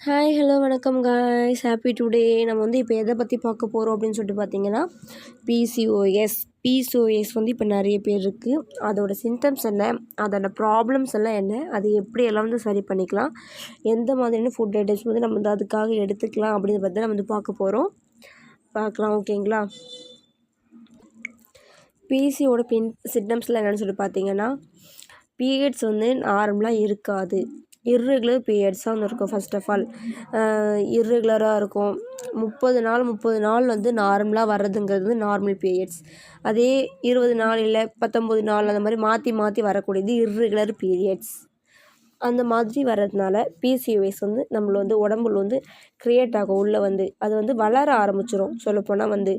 Hi hello வணக்கம் guys, happy today. நம்ம வந்து இப்போ எதை பற்றி பார்க்க போகிறோம் அப்படின்னு சொல்லிட்டு பார்த்தீங்கன்னா, பிசிஓஎஸ் வந்து இப்போ நிறைய பேர் இருக்குது. அதோட சிம்டம்ஸ் என்ன, அதோட ப்ராப்ளம்ஸ் எல்லாம் என்ன, அது எப்படி எல்லாம் வந்து சரி பண்ணிக்கலாம், எந்த மாதிரியான ஃபுட் ஐட்டம்ஸ் வந்து நம்ம வந்து அதுக்காக எடுத்துக்கலாம் அப்படின்றத பற்றி நம்ம வந்து பார்க்கலாம். ஓகேங்களா? பிசியோட சிம்டம்ஸ்லாம் என்னென்னு சொல்லிட்டு பார்த்தீங்கன்னா, பீரியட்ஸ் வந்து நார்மலாக இருக்காது. இர்ரெகுலர் பீரியட்ஸாக வந்து இருக்கும். ஃபர்ஸ்ட் ஆஃப் ஆல் இர்ரெகுலராக இருக்கும். 30 நாள் வந்து நார்மலாக வர்றதுங்கிறது வந்து நார்மல் பீரியட்ஸ். அதே 20 நாள் இல்லை 19 நாள் அந்த மாதிரி மாற்றி வரக்கூடியது இர்ரெகுலர் பீரியட்ஸ். அந்த மாதிரி வர்றதுனால பிசிஓஎஸ் வந்து நம்மள வந்து உடம்புல வந்து க்ரியேட் ஆகும். உள்ளே வந்து அது வந்து வளர ஆரம்பிச்சிடும். சொல்லப்போனால் வந்து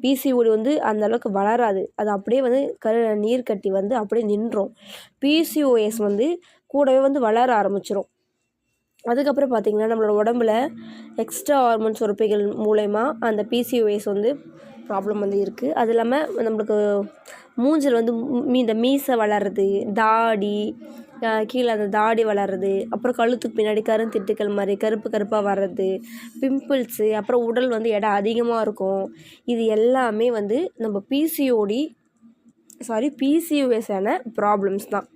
பிசிஓடி வந்து அந்தளவுக்கு வளராது. அது அப்படியே வந்து நீர் கட்டி வந்து அப்படியே நின்றோம். பிசிஓஎஸ் வந்து கூடவே வந்து வளர ஆரம்பிச்சிடும். அதுக்கப்புறம் பார்த்திங்கன்னா நம்மளோட உடம்புல எக்ஸ்ட்ரா ஹார்மோன் சுரப்பிகள் மூலயமா அந்த பிசிஓஎஸ் வந்து ப்ராப்ளம் வந்து இருக்குது. அது இல்லாமல் நம்மளுக்கு மூஞ்சில் வந்து இந்த மீசை வளர்றது, தாடி கீழே அந்த தாடி வளர்றது, அப்புறம் கழுத்துக்கு பின்னாடி கருந்திட்டுக்கள் மாதிரி கருப்பாக வர்றது, பிம்பிள்ஸு, அப்புறம் உடல் வந்து எடை அதிகமாக இருக்கும். இது எல்லாமே வந்து நம்ம பிசிஓஎஸான ப்ராப்ளம்ஸ் தான்.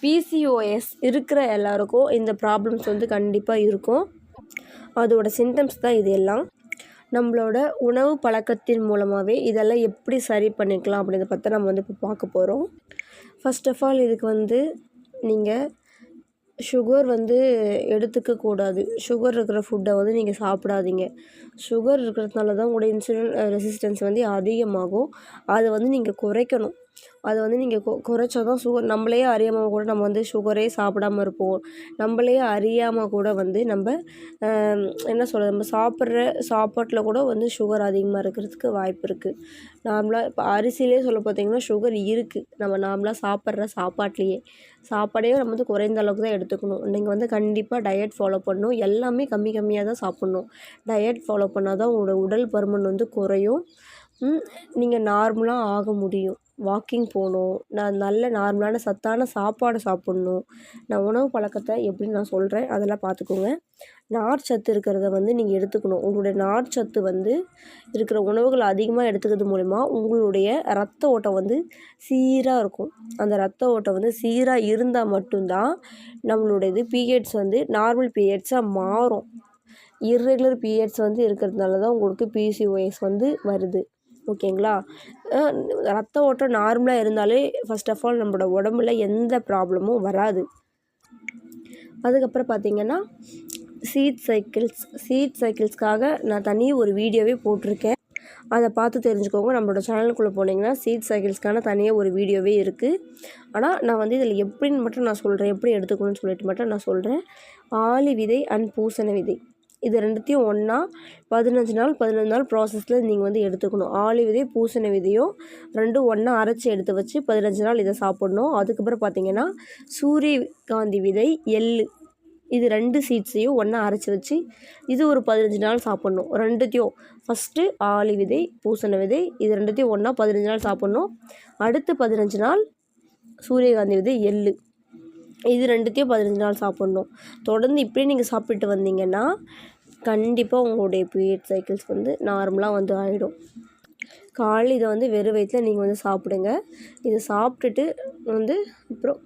பிசிஓஎஸ் இருக்கிற எல்லாருக்கும் இந்த ப்ராப்ளம்ஸ் வந்து கண்டிப்பாக இருக்கும். அதோட சிம்டம்ஸ் தான் இது எல்லாம். நம்மளோட உணவு பழக்கத்தின் மூலமாகவே இதெல்லாம் எப்படி சரி பண்ணிக்கலாம் அப்படின்றத பற்றி நம்ம வந்து இப்போ பார்க்க போகிறோம். ஃபர்ஸ்ட் ஆஃப் ஆல் இதுக்கு வந்து நீங்கள் சுகர் வந்து எடுத்துக்கக்கூடாது. சுகர் இருக்கிற ஃபுட்டை வந்து நீங்கள் சாப்பிடாதீங்க. சுகர் இருக்கிறதுனால தான் உங்களோட இன்சுலின் ரெசிஸ்டன்ஸ் வந்து அதிகமாகும். அதை வந்து நீங்கள் குறைக்கணும். அதை வந்து நீங்கள் குறைச்சா தான் சுகர் நம்மளே அறியாமல் கூட நம்ம வந்து சுகரே சாப்பிடாமல் இருப்போம். நம்மளே அறியாமல் கூட வந்து நம்ம என்ன சொல்கிறது, நம்ம சாப்பிட்ற சாப்பாட்டில் கூட வந்து சுகர் அதிகமாக இருக்கிறதுக்கு வாய்ப்பு இருக்குது. நார்மலாக இப்போ அரிசியிலே சொல்ல பார்த்தீங்கன்னா சுகர் இருக்குது. நம்ம நார்மலாக சாப்பிட்ற சாப்பாடே நம்ம வந்து குறைந்த அளவுக்கு தான் எடுத்துக்கணும். நீங்கள் வந்து கண்டிப்பாக டயட் ஃபாலோ பண்ணணும். எல்லாமே கம்மியாக தான் சாப்பிட்ணும். டயட் ஃபாலோ பண்ணால் தான் உங்களோட உடல் பருமன் வந்து குறையும். நீங்கள் நார்மலாக ஆக முடியும். வாக்கிங் போகணும். நல்ல நார்மலான சத்தான சாப்பாடு சாப்பிட்ணும். நான் உணவு பழக்கத்தை எப்படின்னு நான் சொல்கிறேன், அதெல்லாம் பார்த்துக்கோங்க. நார்ச்சத்து இருக்கிறத வந்து நீங்கள் எடுத்துக்கணும். உங்களுடைய நார்ச்சத்து வந்து இருக்கிற உணவுகள் அதிகமாக எடுத்துக்கிறது மூலிமா உங்களுடைய ரத்த ஓட்டம் வந்து சீராக இருக்கும். அந்த ரத்த ஓட்டம் வந்து சீராக இருந்தால் மட்டும்தான் நம்மளுடையது பீரியட்ஸ் வந்து நார்மல் பீரியட்ஸாக மாறும். இர்ரெகுலர் பீரியட்ஸ் வந்து இருக்கிறதுனால தான் உங்களுக்கு பிசிஓஎஸ் வந்து வருது. ஓகேங்களா? ரத்த ஓட்டம் நார்மலாக இருந்தாலே ஃபர்ஸ்ட் ஆஃப் ஆல் நம்மளோட உடம்புல எந்த ப்ராப்ளமும் வராது. அதுக்கப்புறம் பார்த்திங்கன்னா சீட் சைக்கிள்ஸ்க்காக நான் தனி ஒரு வீடியோவே போட்டிருக்கேன். அதை பார்த்து தெரிஞ்சுக்கோங்க. நம்மளோட சேனலுக்குள்ளே போனீங்கன்னா சீட் சைக்கிள்ஸ்க்கான தனியாக ஒரு வீடியோவே இருக்குது. ஆனால் நான் வந்து இதில் எப்படின்னு மட்டும் நான் சொல்கிறேன், எப்படி எடுத்துக்கணும்னு சொல்லிட்டு மட்டும் நான் சொல்கிறேன். ஆளி விதை அண்ட் பூசண விதை இது ரெண்டுத்தையும் ஒன்றா 15 நாள் ப்ராசஸில் நீங்கள் வந்து எடுத்துக்கணும். ஆளி விதை பூசண விதையும் ரெண்டும் ஒன்றா அரைச்சி எடுத்து வச்சு 15 நாள் இதை சாப்பிட்ணும். அதுக்கப்புறம் பார்த்திங்கன்னா சூரியகாந்தி விதை, எள்ளு இது 2 சீட்ஸையும் ஒன்றா அரைச்சி வச்சு இது ஒரு 15 நாள் சாப்பிட்ணும். ரெண்டுத்தையும் ஃபஸ்ட்டு ஆளி விதை பூசண விதை இது ரெண்டுத்தையும் ஒன்றா 15 நாள் சாப்பிட்ணும். அடுத்து 15 நாள் சூரியகாந்தி விதை, எள்ளு இது ரெண்டுத்தையும் 15 நாள் சாப்பிட்ணும். தொடர்ந்து இப்படியே நீங்கள் சாப்பிட்டு வந்தீங்கன்னா கண்டிப்பாக உங்களுடைய பீரியட் சைக்கிள்ஸ் வந்து நார்மலாக வந்து ஆகிடும். காலையில் இதை வந்து வெறும் வயிற்றில் நீங்கள் வந்து சாப்பிடுங்க. இதை சாப்பிட்டுட்டு வந்து அப்புறம்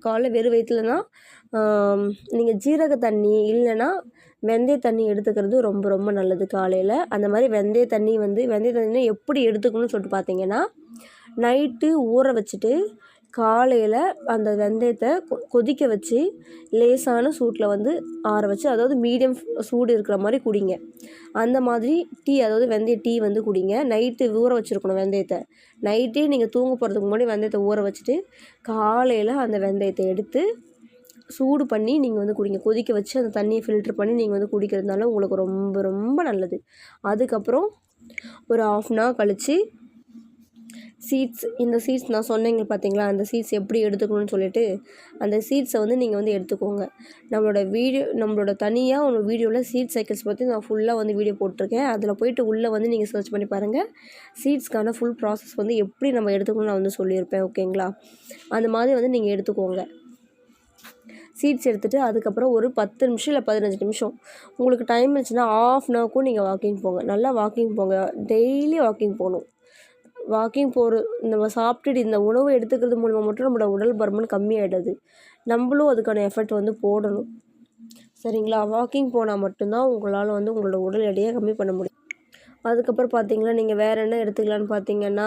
காலைல வெறும் வயிற்றுலனா நீங்கள் ஜீரக தண்ணி இல்லைன்னா வெந்தய தண்ணி எடுத்துக்கிறது ரொம்ப ரொம்ப நல்லது. காலையில் அந்த மாதிரி வெந்தய தண்ணி எப்படி எடுத்துக்கணும்னு சொல்லிட்டு பார்த்தீங்கன்னா, நைட்டு ஊற வச்சுட்டு காலையில் அந்த வெந்தயத்தை கொதிக்க வச்சு லேசான சூட்டில் வந்து ஆற வச்சு, அதாவது மீடியம் சூடு இருக்கிற மாதிரி குடிங்க. அந்த மாதிரி அதாவது வெந்தய டீ வந்து குடிங்க. நைட்டு ஊற வச்சுருக்கணும் வெந்தயத்தை. நைட்டே நீங்கள் தூங்க போகிறதுக்கு முன்னாடி வெந்தயத்தை ஊற வச்சுட்டு காலையில் அந்த வெந்தயத்தை எடுத்து சூடு பண்ணி நீங்கள் வந்து குடிங்க. கொதிக்க வச்சு அந்த தண்ணியை ஃபில்ட்ரு பண்ணி நீங்கள் வந்து குடிக்கிறதுனால உங்களுக்கு ரொம்ப ரொம்ப நல்லது. அதுக்கப்புறம் ஒரு 1/2 அன் ஹவர் கழித்து இந்த சீட்ஸ் நான் சொன்னேங்க பார்த்தீங்களா, அந்த சீட்ஸ் எப்படி எடுத்துக்கணும்னு சொல்லிட்டு அந்த சீட்ஸை வந்து நீங்கள் வந்து எடுத்துக்கோங்க. நம்மளோட தனியாக ஒரு வீடியோவில் சீட் சைக்கிள்ஸ் பற்றி நான் ஃபுல்லாக வந்து வீடியோ போட்டிருக்கேன். அதில் போய்ட்டு உள்ளே வந்து நீங்கள் சர்ச் பண்ணி பாருங்கள். சீட்ஸ்க்கான ஃபுல் ப்ராசஸ் வந்து எப்படி நம்ம எடுத்துக்கணும்னு நான் வந்து சொல்லியிருப்பேன். ஓகேங்களா? அந்த மாதிரி வந்து நீங்கள் எடுத்துக்கோங்க. சீட்ஸ் எடுத்துகிட்டு அதுக்கப்புறம் ஒரு 10 நிமிஷம் இல்லை 15 நிமிஷம் உங்களுக்கு டைம் இருந்துச்சுன்னா ½ அன் ஹவருக்கும் நீங்கள் வாக்கிங் போங்க. நல்லா வாக்கிங் போங்க. டெய்லி வாக்கிங் போகணும். வாக்கிங் நம்ம சாப்பிட்டுட்டு இந்த உணவு எடுத்துக்கிறது மூலிமா மட்டும் நம்மளோட உடல் பருமன் கம்மியாகிடாது. நம்மளும் அதுக்கான எஃபர்ட் வந்து போடணும். சரிங்களா? வாக்கிங் போனால் மட்டும்தான் உங்களால் வந்து உங்களோட உடல் எடையை கம்மி பண்ண முடியும். அதுக்கப்புறம் பார்த்தீங்கன்னா நீங்கள் வேறு என்ன எடுத்துக்கலான்னு பார்த்தீங்கன்னா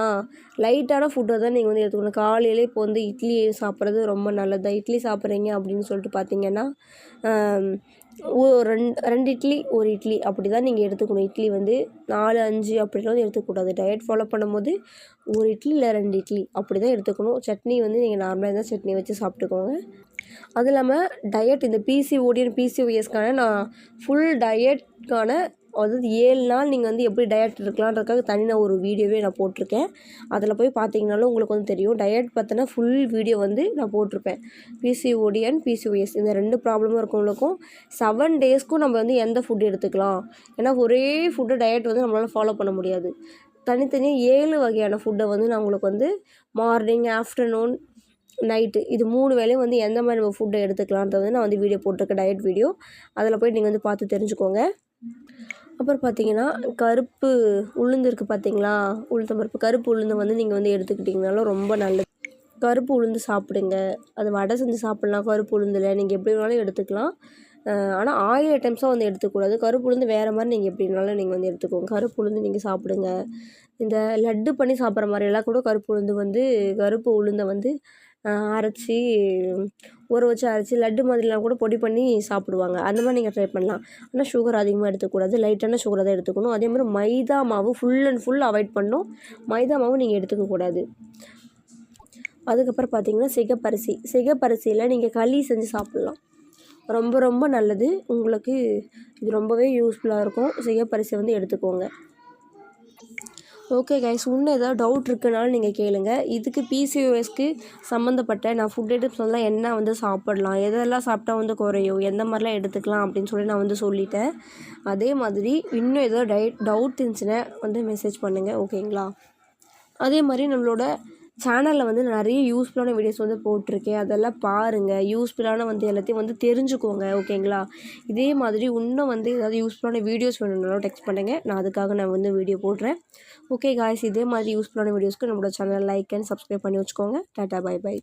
லைட்டான ஃபுட்டை தான் நீங்கள் வந்து எடுத்துக்கணும். காலையிலே இப்போ வந்து இட்லி சாப்பிட்றது ரொம்ப நல்லது. இட்லி சாப்பிட்றீங்க அப்படின்னு சொல்லிட்டு பார்த்தீங்கன்னா ரெண்டு இட்லி 1 இட்லி அப்படி தான் நீங்கள் எடுத்துக்கணும். இட்லி வந்து 4, 5 அப்படிலாம் எடுத்துக்கூடாது. டயட் ஃபாலோ பண்ணும்போது 1 இட்லி இல்லை 2 இட்லி அப்படி தான் எடுத்துக்கணும். சட்னி வந்து நீங்கள் நார்மலாக இருந்தால் சட்னி வச்சு சாப்பிட்டுக்கோங்க. அது இல்லாமல் டயட் இந்த பிசிஓடி அண்ட் பிசிஓஎஸ்க்கான நான் ஃபுல் டயட்கான அதாவது 7 நாள் நீங்கள் வந்து எப்படி டயட் இருக்கலான்றதுக்காக நான் ஒரு வீடியோவே நான் போட்டிருக்கேன். அதில் போய் பார்த்தீங்கனாலும் உங்களுக்கு வந்து தெரியும். டயட் பற்றின ஃபுல் வீடியோ வந்து நான் போட்டிருப்பேன். பிசிஓடி அண்ட் பிசிஓஎஸ் இந்த 2 ப்ராப்ளமும் இருக்கவங்களுக்கும் 7 டேஸ்க்கும் நம்ம வந்து எந்த ஃபுட் எடுத்துக்கலாம். ஏன்னா ஒரே ஃபுட்டு டயட் வந்து நம்மளால் ஃபாலோ பண்ண முடியாது. தனித்தனியாக 7 வகையான ஃபுட்டை வந்து நான் உங்களுக்கு வந்து மார்னிங், ஆஃப்டர்நூன், நைட்டு இது 3 வேளையும் வந்து எந்த மாதிரி நம்ம ஃபுட்டை எடுத்துக்கலான்றது நான் வந்து வீடியோ போட்டிருக்கேன். டயட் வீடியோ அதில் போய் நீங்கள் வந்து பார்த்து தெரிஞ்சுக்கோங்க. அப்புறம் பார்த்தீங்கன்னா கருப்பு உளுந்து இருக்குது பார்த்தீங்களா, உளுத்தம்பருப்பு கருப்பு உளுந்து வந்து நீங்கள் வந்து எடுத்துக்கிட்டிங்கனாலும் ரொம்ப நல்லது. கருப்பு உளுந்து சாப்பிடுங்க. அது வடை செஞ்சு சாப்பிட்லாம். கருப்பு உளுந்தில் நீங்கள் எப்படி வேணாலும் எடுத்துக்கலாம். ஆனால் ஆயில் ஐட்டம்ஸாக வந்து எடுத்துக்கூடாது. கருப்பு உளுந்து வேறு மாதிரி நீங்கள் எப்படி வேணாலும் நீங்கள் வந்து எடுத்துக்கோங்க. கருப்பு உளுந்து நீங்கள் சாப்பிடுங்க. இந்த லட்டு பண்ணி சாப்பிட்ற மாதிரியெல்லாம் கூட கருப்பு உளுந்தை வந்து அரைச்சி ஊற வச்சு அரைச்சி லட்டு மாதிரிலாம் கூட பொடி பண்ணி சாப்பிடுவாங்க. அந்த மாதிரி நீங்கள் ட்ரை பண்ணலாம். ஆனால் சுகர் அதிகமாக எடுத்துக்கூடாது. லைட்டான சுகரை தான் எடுத்துக்கணும். அதே மாதிரி மைதா மாவு ஃபுல் அண்ட் ஃபுல் அவாய்ட் பண்ணணும். மைதா மாவு நீங்கள் எடுத்துக்கக்கூடாது. அதுக்கப்புறம் பார்த்தீங்கன்னா சிகப்பரிசியில் நீங்கள் களி செஞ்சு சாப்பிட்லாம். ரொம்ப ரொம்ப நல்லது. உங்களுக்கு இது ரொம்பவே யூஸ்ஃபுல்லாக இருக்கும். சிகப்பரிசி வந்து எடுத்துக்கோங்க. ஓகே கைஸ், இன்னும் ஏதாவது டவுட் இருக்குனாலும் நீங்கள் கேளுங்க. இதுக்கு பிசிஓஎஸ்க்கு சம்மந்தப்பட்ட நான் ஃபுட் ஐட்டம்ஸ்லாம் என்ன வந்து சாப்பிடலாம், எதெல்லாம் சாப்பிட்டா வந்து குறையும், எந்த மாதிரிலாம் எடுத்துக்கலாம் அப்படின்னு சொல்லி நான் வந்து சொல்லிட்டேன். அதே மாதிரி இன்னும் ஏதோ டவுட் இருந்துச்சுன்னா வந்து மெசேஜ் பண்ணுங்கள். ஓகேங்களா? அதே மாதிரி நம்மளோட சேனலில் வந்து நிறைய யூஸ்ஃபுல்லான வீடியோஸ் வந்து போட்டிருக்கேன். அதெல்லாம் பாருங்கள். யூஸ்ஃபுல்லான வந்து எல்லாத்தையும் வந்து தெரிஞ்சுக்கோங்க. ஓகேங்களா? இதே மாதிரி இன்னும் வந்து ஏதாவது யூஸ்ஃபுல்லான வீடியோஸ் வேணும்னாலும் டெக்ஸ்ட் பண்ணுங்கள். நான் அதுக்காக நான் வந்து வீடியோ போடுறேன். ஓகே காய்ஸ், இதே மாதிரி யூஸ்ஃபுல்லான வீடியோஸ்க்கு நம்மளோட சேனல் லைக் அண்ட் சப்ஸ்கிரைப் பண்ணி வச்சுக்கோங்க. டாட்டா, பை பை.